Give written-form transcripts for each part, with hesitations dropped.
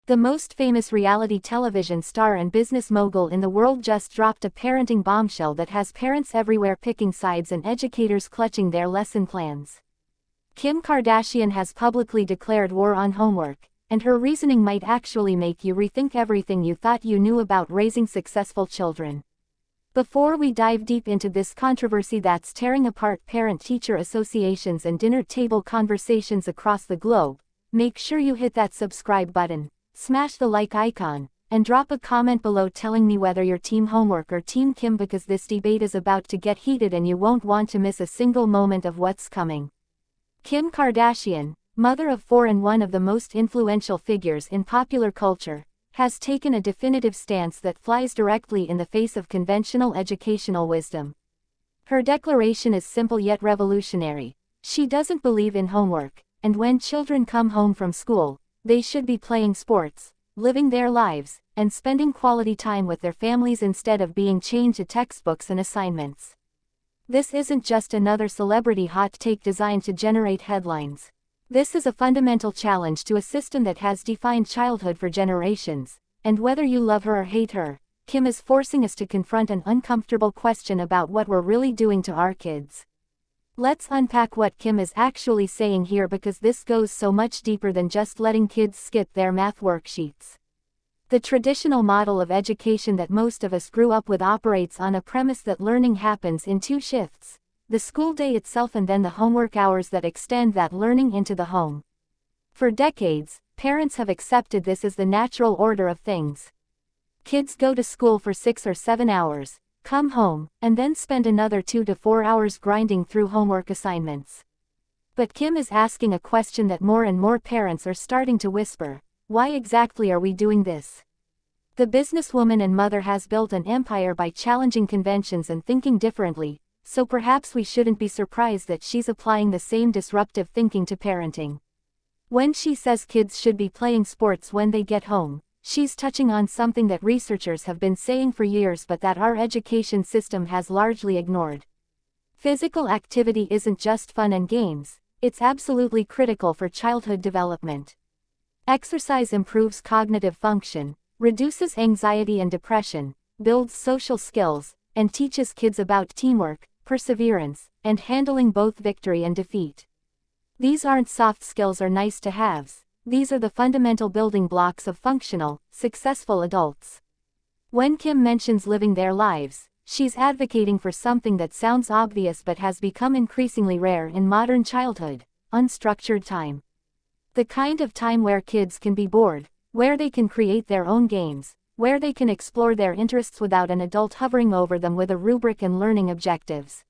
The most famous reality television star and business mogul in the world just dropped a parenting bombshell that has parents everywhere picking sides and educators clutching their lesson plans. Kim Kardashian has publicly declared war on homework, and her reasoning might actually make you rethink everything you thought you knew about raising successful children. Before we dive deep into this controversy that's tearing apart parent-teacher associations and dinner table conversations across the globe, make sure you hit that subscribe button, smash the like icon, and drop a comment below telling me whether you're Team Homework or Team Kim, because this debate is about to get heated and you won't want to miss a single moment of what's coming. Kim Kardashian, mother of 4 and one of the most influential figures in popular culture, has taken a definitive stance that flies directly in the face of conventional educational wisdom. Her declaration is simple yet revolutionary. She doesn't believe in homework, and when children come home from school, they should be playing sports, living their lives, and spending quality time with their families instead of being chained to textbooks and assignments. This isn't just another celebrity hot take designed to generate headlines. This is a fundamental challenge to a system that has defined childhood for generations, and whether you love her or hate her, Kim is forcing us to confront an uncomfortable question about what we're really doing to our kids. Let's unpack what Kim is actually saying here, because this goes so much deeper than just letting kids skip their math worksheets. The traditional model of education that most of us grew up with operates on a premise that learning happens in 2 shifts: the school day itself and then the homework hours that extend that learning into the home. For decades, parents have accepted this as the natural order of things. Kids go to school for 6 or 7 hours, come home, and then spend another 2 to 4 hours grinding through homework assignments. But Kim is asking a question that more and more parents are starting to whisper: why exactly are we doing this? The businesswoman and mother has built an empire by challenging conventions and thinking differently, so perhaps we shouldn't be surprised that she's applying the same disruptive thinking to parenting. When she says kids should be playing sports when they get home, she's touching on something that researchers have been saying for years but that our education system has largely ignored. Physical activity isn't just fun and games, it's absolutely critical for childhood development. Exercise improves cognitive function, reduces anxiety and depression, builds social skills, and teaches kids about teamwork, perseverance, and handling both victory and defeat. These aren't soft skills or nice-to-haves. These are the fundamental building blocks of functional, successful adults. When Kim mentions living their lives, she's advocating for something that sounds obvious but has become increasingly rare in modern childhood: unstructured time. The kind of time where kids can be bored, where they can create their own games, where they can explore their interests without an adult hovering over them with a rubric and learning objectives.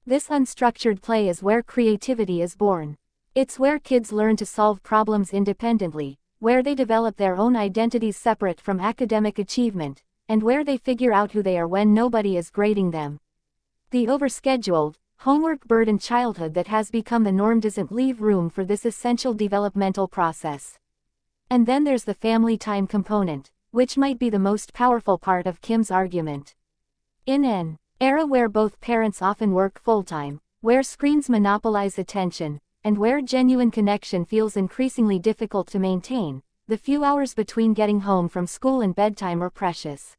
This unstructured play is where creativity is born. It's where kids learn to solve problems independently, where they develop their own identities separate from academic achievement, and where they figure out who they are when nobody is grading them. The overscheduled, homework-burdened childhood that has become the norm doesn't leave room for this essential developmental process. And then there's the family time component, which might be the most powerful part of Kim's argument. In an era where both parents often work full-time, where screens monopolize attention, and where genuine connection feels increasingly difficult to maintain, the few hours between getting home from school and bedtime are precious.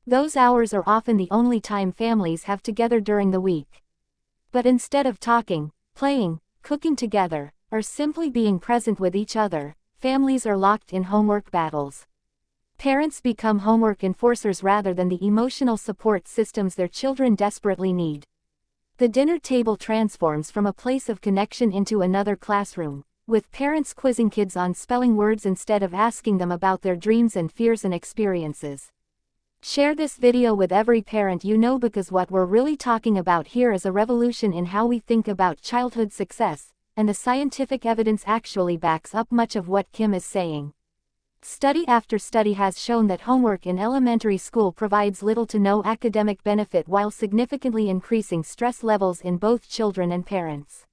Those hours are often the only time families have together during the week. But instead of talking, playing, cooking together, or simply being present with each other, families are locked in homework battles. Parents become homework enforcers rather than the emotional support systems their children desperately need. The dinner table transforms from a place of connection into another classroom, with parents quizzing kids on spelling words instead of asking them about their dreams and fears and experiences. Share this video with every parent you know, because what we're really talking about here is a revolution in how we think about childhood success, and the scientific evidence actually backs up much of what Kim is saying. Study after study has shown that homework in elementary school provides little to no academic benefit while significantly increasing stress levels in both children and parents.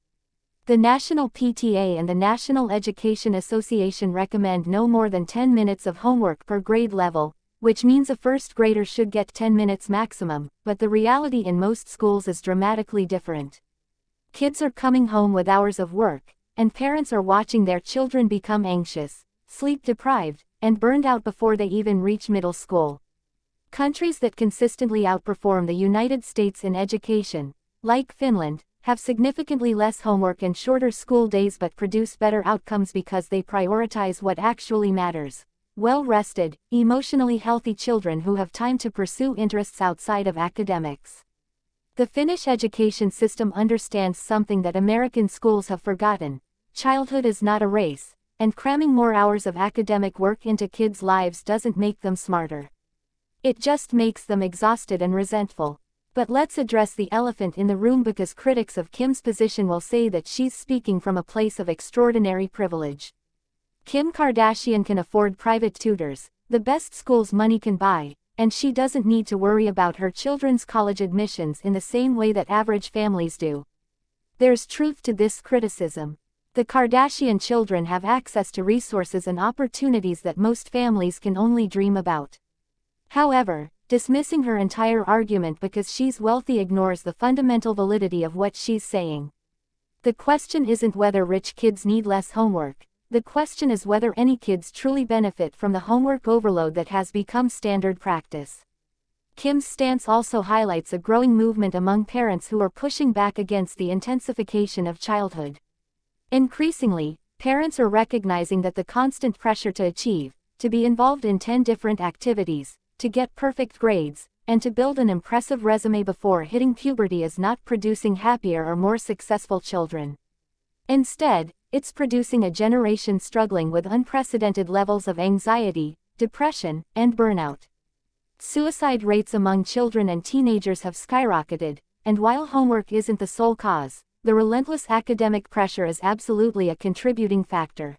The National PTA and the National Education Association recommend no more than 10 minutes of homework per grade level, which means a first grader should get 10 minutes maximum, but the reality in most schools is dramatically different. Kids are coming home with hours of work, and parents are watching their children become anxious, sleep-deprived, and burned out before they even reach middle school. Countries that consistently outperform the United States in education, like Finland, have significantly less homework and shorter school days but produce better outcomes because they prioritize what actually matters: well-rested, emotionally healthy children who have time to pursue interests outside of academics. The Finnish education system understands something that American schools have forgotten: childhood is not a race, and cramming more hours of academic work into kids' lives doesn't make them smarter. It just makes them exhausted and resentful. But let's address the elephant in the room, because critics of Kim's position will say that she's speaking from a place of extraordinary privilege. Kim Kardashian can afford private tutors, the best schools money can buy, and she doesn't need to worry about her children's college admissions in the same way that average families do. There's truth to this criticism. The Kardashian children have access to resources and opportunities that most families can only dream about. However, dismissing her entire argument because she's wealthy ignores the fundamental validity of what she's saying. The question isn't whether rich kids need less homework. The question is whether any kids truly benefit from the homework overload that has become standard practice. Kim's stance also highlights a growing movement among parents who are pushing back against the intensification of childhood. Increasingly, parents are recognizing that the constant pressure to achieve, to be involved in 10 different activities, to get perfect grades, and to build an impressive resume before hitting puberty is not producing happier or more successful children. Instead, it's producing a generation struggling with unprecedented levels of anxiety, depression, and burnout. Suicide rates among children and teenagers have skyrocketed, and while homework isn't the sole cause, the relentless academic pressure is absolutely a contributing factor.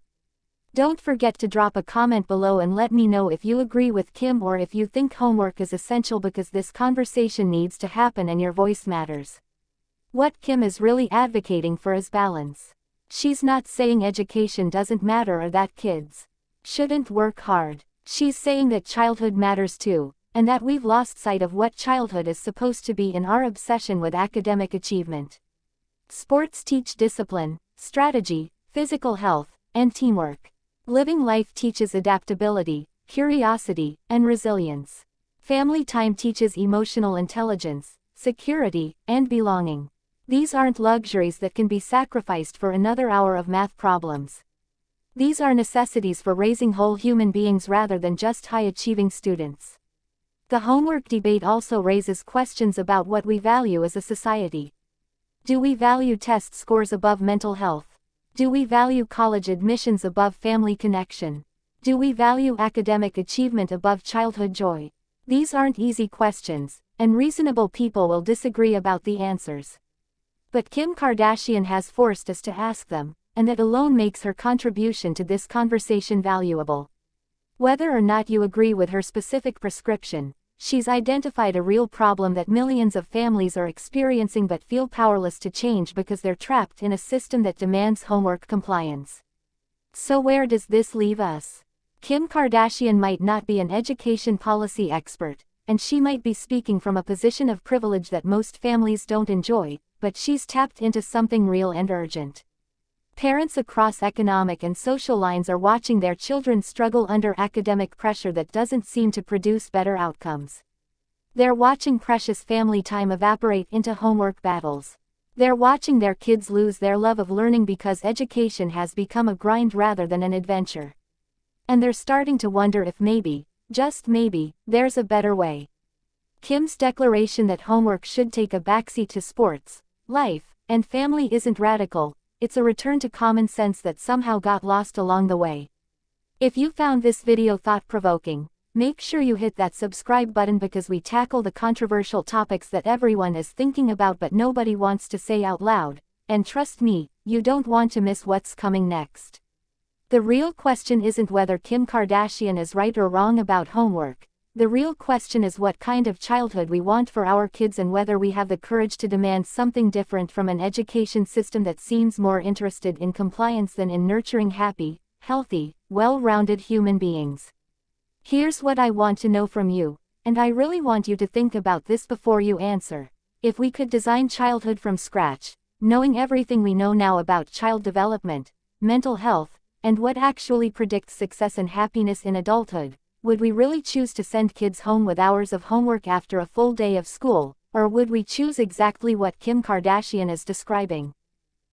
Don't forget to drop a comment below and let me know if you agree with Kim or if you think homework is essential, because this conversation needs to happen and your voice matters. What Kim is really advocating for is balance. She's not saying education doesn't matter or that kids shouldn't work hard. She's saying that childhood matters too, and that we've lost sight of what childhood is supposed to be in our obsession with academic achievement. Sports teach discipline, strategy, physical health, and teamwork. Living life teaches adaptability, curiosity, and resilience. Family time teaches emotional intelligence, security, and belonging. These aren't luxuries that can be sacrificed for another hour of math problems. These are necessities for raising whole human beings rather than just high-achieving students. The homework debate also raises questions about what we value as a society. Do we value test scores above mental health? Do we value college admissions above family connection? Do we value academic achievement above childhood joy? These aren't easy questions, and reasonable people will disagree about the answers. But Kim Kardashian has forced us to ask them, and that alone makes her contribution to this conversation valuable. Whether or not you agree with her specific prescription, she's identified a real problem that millions of families are experiencing but feel powerless to change because they're trapped in a system that demands homework compliance. So where does this leave us? Kim Kardashian might not be an education policy expert, and she might be speaking from a position of privilege that most families don't enjoy, but she's tapped into something real and urgent. Parents across economic and social lines are watching their children struggle under academic pressure that doesn't seem to produce better outcomes. They're watching precious family time evaporate into homework battles. They're watching their kids lose their love of learning because education has become a grind rather than an adventure. And they're starting to wonder if maybe, just maybe, there's a better way. Kim's declaration that homework should take a backseat to sports, life, and family isn't radical. It's a return to common sense that somehow got lost along the way. If you found this video thought-provoking, make sure you hit that subscribe button, because we tackle the controversial topics that everyone is thinking about but nobody wants to say out loud, and trust me, you don't want to miss what's coming next. The real question isn't whether Kim Kardashian is right or wrong about homework. The real question is what kind of childhood we want for our kids and whether we have the courage to demand something different from an education system that seems more interested in compliance than in nurturing happy, healthy, well-rounded human beings. Here's what I want to know from you, and I really want you to think about this before you answer. If we could design childhood from scratch, knowing everything we know now about child development, mental health, And what actually predicts success and happiness in adulthood? Would we really choose to send kids home with hours of homework after a full day of school, or would we choose exactly what Kim Kardashian is describing?